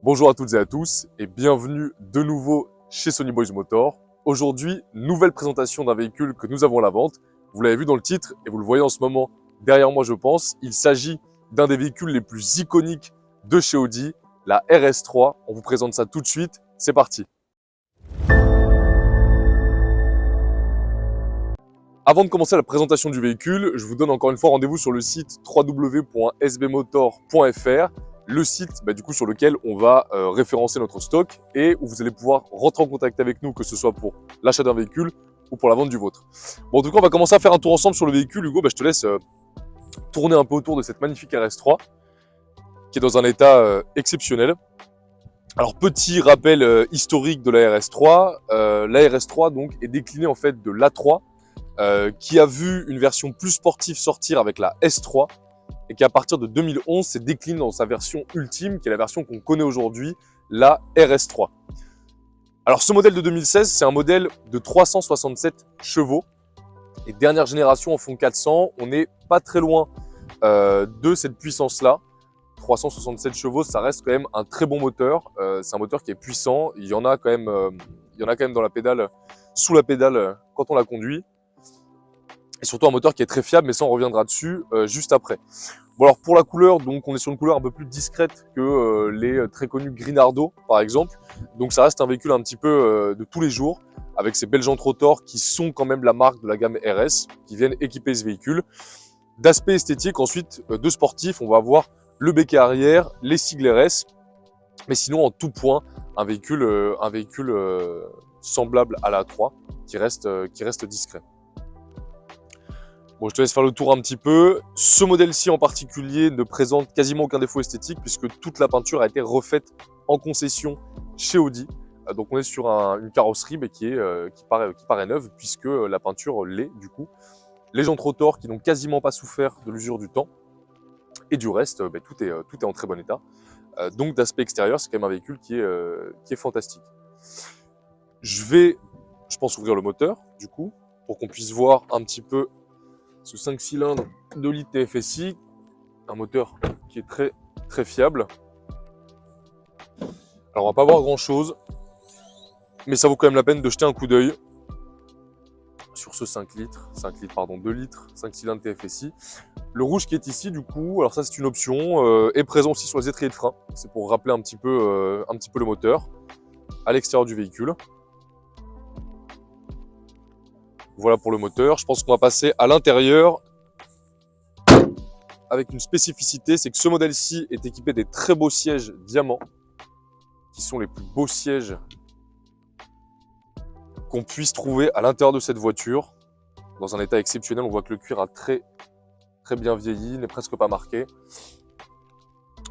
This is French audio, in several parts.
Bonjour à toutes et à tous et bienvenue de nouveau chez Sony Boys Motor. Aujourd'hui, nouvelle présentation d'un véhicule que nous avons à la vente. Vous l'avez vu dans le titre et vous le voyez en ce moment derrière moi je pense. Il s'agit d'un des véhicules les plus iconiques de chez Audi, la RS3. On vous présente ça tout de suite, c'est parti. Avant de commencer la présentation du véhicule, je vous donne encore une fois rendez-vous sur le site www.sbmotor.fr. Le site du coup, sur lequel on va référencer notre stock et où vous allez pouvoir rentrer en contact avec nous, que ce soit pour l'achat d'un véhicule ou pour la vente du vôtre. Bon, en tout cas, on va commencer à faire un tour ensemble sur le véhicule. Hugo, je te laisse tourner un peu autour de cette magnifique RS3 qui est dans un état exceptionnel. Alors, petit rappel historique de la RS3. La RS3 donc, est déclinée en fait de l'A3 qui a vu une version plus sportive sortir avec la S3. Et qui à partir de 2011 s'est décliné dans sa version ultime, qui est la version qu'on connaît aujourd'hui, la RS3. Alors ce modèle de 2016, c'est un modèle de 367 chevaux. Et dernière génération en font 400, on n'est pas très loin de cette puissance-là. 367 chevaux, ça reste quand même un très bon moteur. C'est un moteur qui est puissant, il y en a quand même dans la pédale, sous la pédale quand on la conduit. Et surtout un moteur qui est très fiable, mais ça on reviendra dessus juste après. Bon alors pour la couleur, donc on est sur une couleur un peu plus discrète que les très connus Grinardo par exemple. Donc ça reste un véhicule un petit peu de tous les jours, avec ces belles jantes Rotor qui sont quand même la marque de la gamme RS, qui viennent équiper ce véhicule. D'aspect esthétique ensuite, de sportif, on va avoir le béquet arrière, les sigles RS, mais sinon en tout point, un véhicule semblable à la A3 qui reste discret. Bon, je te laisse faire le tour un petit peu. Ce modèle-ci en particulier ne présente quasiment aucun défaut esthétique puisque toute la peinture a été refaite en concession chez Audi. Donc on est sur une carrosserie mais qui paraît neuve puisque la peinture l'est du coup. Les jantes Rotor qui n'ont quasiment pas souffert de l'usure du temps. Et du reste, tout est en très bon état. Donc d'aspect extérieur, c'est quand même un véhicule qui est fantastique. Je vais, je pense, ouvrir le moteur du coup pour qu'on puisse voir un petit peu ce 5 cylindres de litre TFSI, un moteur qui est très très fiable. Alors on va pas voir grand chose, mais ça vaut quand même la peine de jeter un coup d'œil sur ce 2 litres, 5 cylindres TFSI. Le rouge qui est ici du coup, alors ça c'est une option, est présent aussi sur les étriers de frein. C'est pour rappeler un petit peu le moteur à l'extérieur du véhicule. Voilà pour le moteur. Je pense qu'on va passer à l'intérieur avec une spécificité, c'est que ce modèle-ci est équipé des très beaux sièges diamants, qui sont les plus beaux sièges qu'on puisse trouver à l'intérieur de cette voiture. Dans un état exceptionnel, on voit que le cuir a très très bien vieilli, n'est presque pas marqué.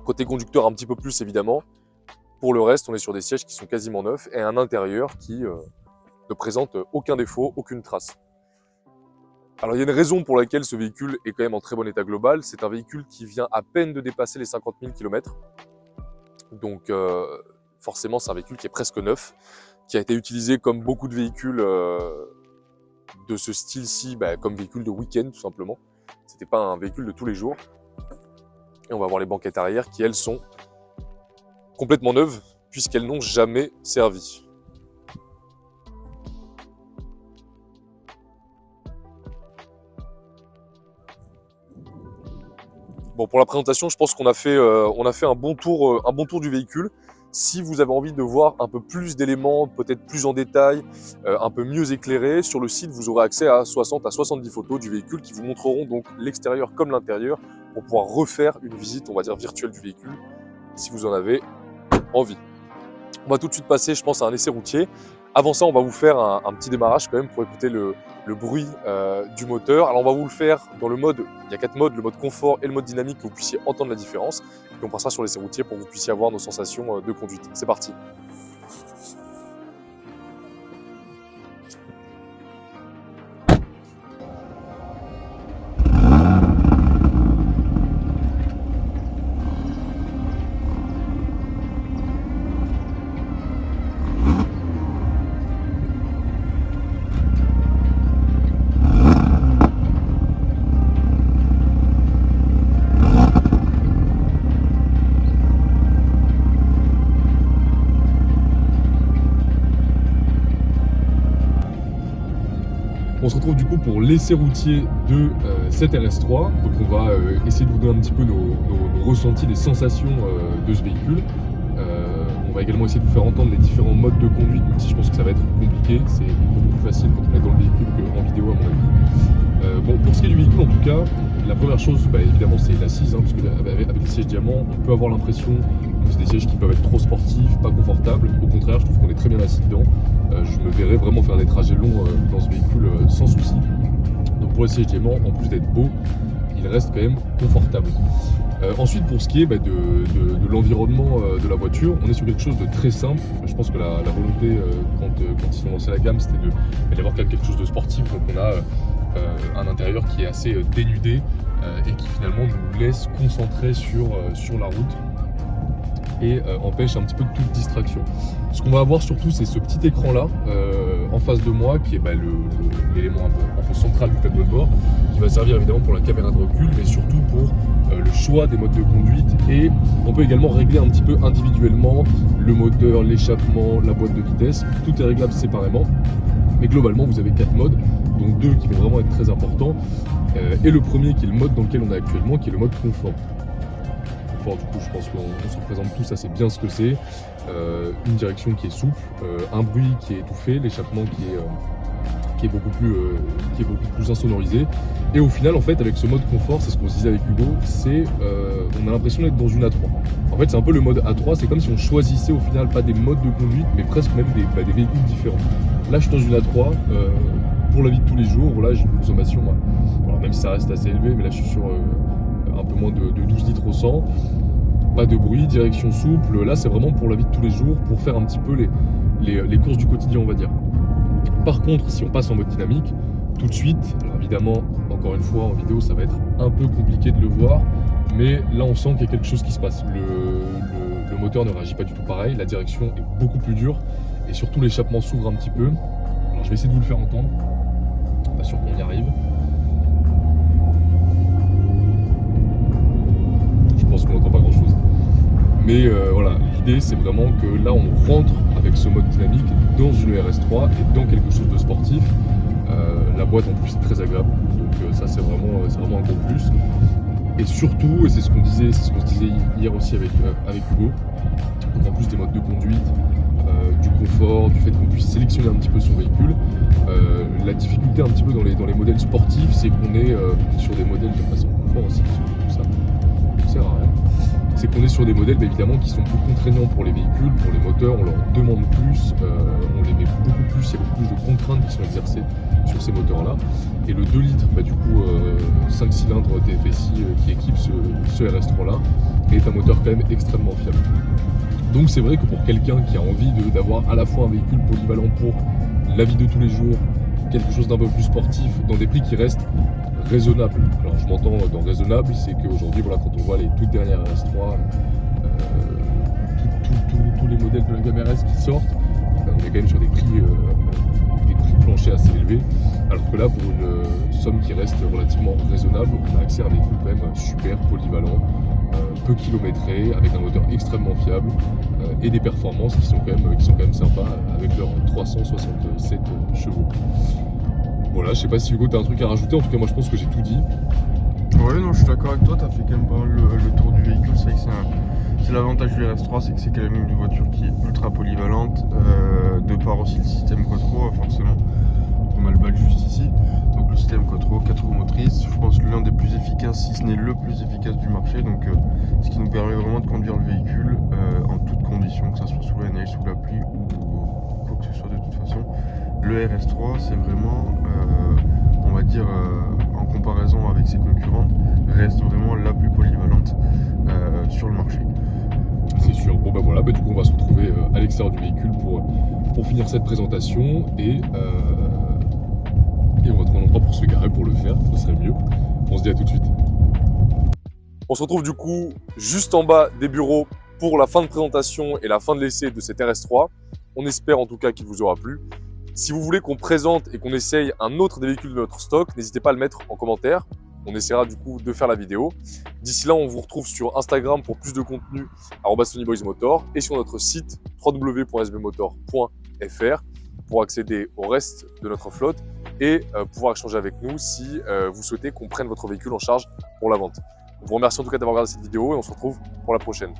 Côté conducteur, un petit peu plus évidemment. Pour le reste, on est sur des sièges qui sont quasiment neufs et un intérieur qui ne présente aucun défaut, aucune trace. Alors il y a une raison pour laquelle ce véhicule est quand même en très bon état global. C'est un véhicule qui vient à peine de dépasser les 50 000 km. Donc forcément c'est un véhicule qui est presque neuf, qui a été utilisé comme beaucoup de véhicules de ce style-ci, comme véhicule de week-end tout simplement. C'était pas un véhicule de tous les jours. Et on va voir les banquettes arrière qui elles sont complètement neuves puisqu'elles n'ont jamais servi. Bon, pour la présentation, je pense qu'on a fait un bon tour du véhicule. Si vous avez envie de voir un peu plus d'éléments, peut-être plus en détail, un peu mieux éclairé, sur le site, vous aurez accès à 60 à 70 photos du véhicule qui vous montreront donc l'extérieur comme l'intérieur pour pouvoir refaire une visite, on va dire, virtuelle du véhicule, si vous en avez envie. On va tout de suite passer, je pense, à un essai routier. Avant ça, on va vous faire un petit démarrage quand même pour écouter le bruit du moteur. Alors on va vous le faire dans le mode, il y a 4 modes, le mode confort et le mode dynamique, que vous puissiez entendre la différence. Et on passera sur l'essai routier pour que vous puissiez avoir nos sensations de conduite. C'est parti. On se retrouve du coup pour l'essai routier de cette RS3. Donc on va essayer de vous donner un petit peu nos ressentis, les sensations de ce véhicule. On va également essayer de vous faire entendre les différents modes de conduite, même si je pense que ça va être compliqué. C'est beaucoup plus facile quand on est dans le véhicule qu'en vidéo à mon avis. Bon, pour ce qui est du véhicule en tout cas, la première chose évidemment c'est l'assise, parce qu'avec les sièges diamants, on peut avoir l'impression que c'est des sièges qui peuvent être trop sportifs, pas confortables. Au contraire, je trouve qu'on est très bien assis dedans. Je me verrais vraiment faire des trajets longs dans ce véhicule sans souci. Donc pour les sièges diamants, en plus d'être beau, il reste quand même confortable. Ensuite, pour ce qui est de l'environnement de la voiture, on est sur quelque chose de très simple. Je pense que la volonté, quand ils ont lancé la gamme, c'était d'avoir quand même quelque chose de sportif. Donc on a un intérieur qui est assez dénudé et qui finalement nous laisse concentrer sur la route et empêche un petit peu de toute distraction. Ce qu'on va avoir surtout, c'est ce petit écran là en face de moi qui est l'élément un peu central du tableau de bord, qui va servir évidemment pour la caméra de recul, mais surtout pour le choix des modes de conduite. Et on peut également régler un petit peu individuellement le moteur, l'échappement, la boîte de vitesse. Tout est réglable séparément, mais globalement vous avez 4 modes, donc 2 qui vont vraiment être très importants, et le premier qui est le mode dans lequel on est actuellement, qui est le mode confort. Du coup, je pense qu'on se représente tous assez bien ce que c'est. Une direction qui est souple, un bruit qui est étouffé, l'échappement qui est beaucoup plus insonorisé. Et au final, en fait, avec ce mode confort, c'est ce qu'on se disait avec Hugo, on a l'impression d'être dans une A3. En fait, c'est un peu le mode A3, c'est comme si on choisissait au final pas des modes de conduite, mais presque même des véhicules différents. Là, je suis dans une A3. Pour la vie de tous les jours, là, j'ai une consommation, alors même si ça reste assez élevé, mais là, je suis sur un peu moins de 12 litres au 100, pas de bruit, direction souple. Là, c'est vraiment pour la vie de tous les jours, pour faire un petit peu les courses du quotidien, on va dire. Par contre, si on passe en mode dynamique, tout de suite, alors évidemment, encore une fois, en vidéo, ça va être un peu compliqué de le voir, mais là, on sent qu'il y a quelque chose qui se passe. Le moteur ne réagit pas du tout pareil, la direction est beaucoup plus dure, et surtout, l'échappement s'ouvre un petit peu. Alors, je vais essayer de vous le faire entendre, pas sûr qu'on y arrive. Je pense qu'on n'entend pas grand chose. Mais voilà, l'idée c'est vraiment que là on rentre avec ce mode dynamique dans une RS3 et dans quelque chose de sportif. La boîte en plus est très agréable, donc ça c'est vraiment un gros plus. Et surtout, et c'est ce qu'on se disait hier aussi avec Hugo, donc en plus des modes de conduite, du confort, du fait qu'on puisse sélectionner un petit peu son véhicule, la difficulté un petit peu dans les modèles sportifs, c'est qu'on est sur des modèles de façon confort aussi, tout ça sert à rien. C'est qu'on est sur des modèles évidemment qui sont plus contraignants pour les véhicules, pour les moteurs, on leur demande plus, on les met beaucoup plus, il y a beaucoup plus de contraintes qui sont exercées sur ces moteurs-là. Et le 2 litres, du coup 5 cylindres TFSI qui équipe ce RS3-là est un moteur quand même extrêmement fiable. Donc c'est vrai que pour quelqu'un qui a envie d'avoir à la fois un véhicule polyvalent pour la vie de tous les jours, quelque chose d'un peu plus sportif, dans des prix qui restent raisonnables. Alors je m'entends dans raisonnable, c'est qu'aujourd'hui, voilà, quand on voit les toutes dernières RS3, tous les modèles de la gamme RS qui sortent, on est quand même sur des prix planchers assez élevés, alors que là, pour une somme qui reste relativement raisonnable, on a accès à un véhicule quand même super polyvalent, peu kilométré, avec un moteur extrêmement fiable et des performances qui sont quand même sympas avec leurs 367 chevaux. Voilà, je sais pas si Hugo t'as un truc à rajouter, en tout cas moi je pense que j'ai tout dit. Ouais, non, je suis d'accord avec toi, t'as fait quand même pas mal le tour du véhicule. C'est vrai que c'est l'avantage du RS3, c'est que c'est quand même une voiture qui est ultra polyvalente, de par aussi le système Quattro, forcément. On a le badge juste ici. Donc le système Quattro, 4 roues motrices, je pense l'un des plus efficaces, si ce n'est le plus efficace du marché. Donc ce qui nous permet vraiment de conduire le véhicule en toutes conditions, que ce soit sous la neige, sous la pluie ou quoi que ce soit de toute façon. Le RS3, c'est vraiment, on va dire, en comparaison avec ses concurrentes, reste vraiment la plus polyvalente sur le marché. C'est sûr. Bon voilà, du coup on va se retrouver à l'extérieur du véhicule pour finir cette présentation et on va trouver un endroit pour se garer pour le faire, ce serait mieux. On se dit à tout de suite. On se retrouve du coup juste en bas des bureaux pour la fin de présentation et la fin de l'essai de cette RS3. On espère en tout cas qu'il vous aura plu. Si vous voulez qu'on présente et qu'on essaye un autre des véhicules de notre stock, n'hésitez pas à le mettre en commentaire. On essaiera du coup de faire la vidéo. D'ici là, on vous retrouve sur Instagram pour plus de contenu @SonyBoysMotor et sur notre site www.sbmotor.fr pour accéder au reste de notre flotte et pouvoir échanger avec nous si vous souhaitez qu'on prenne votre véhicule en charge pour la vente. On vous remercie en tout cas d'avoir regardé cette vidéo et on se retrouve pour la prochaine.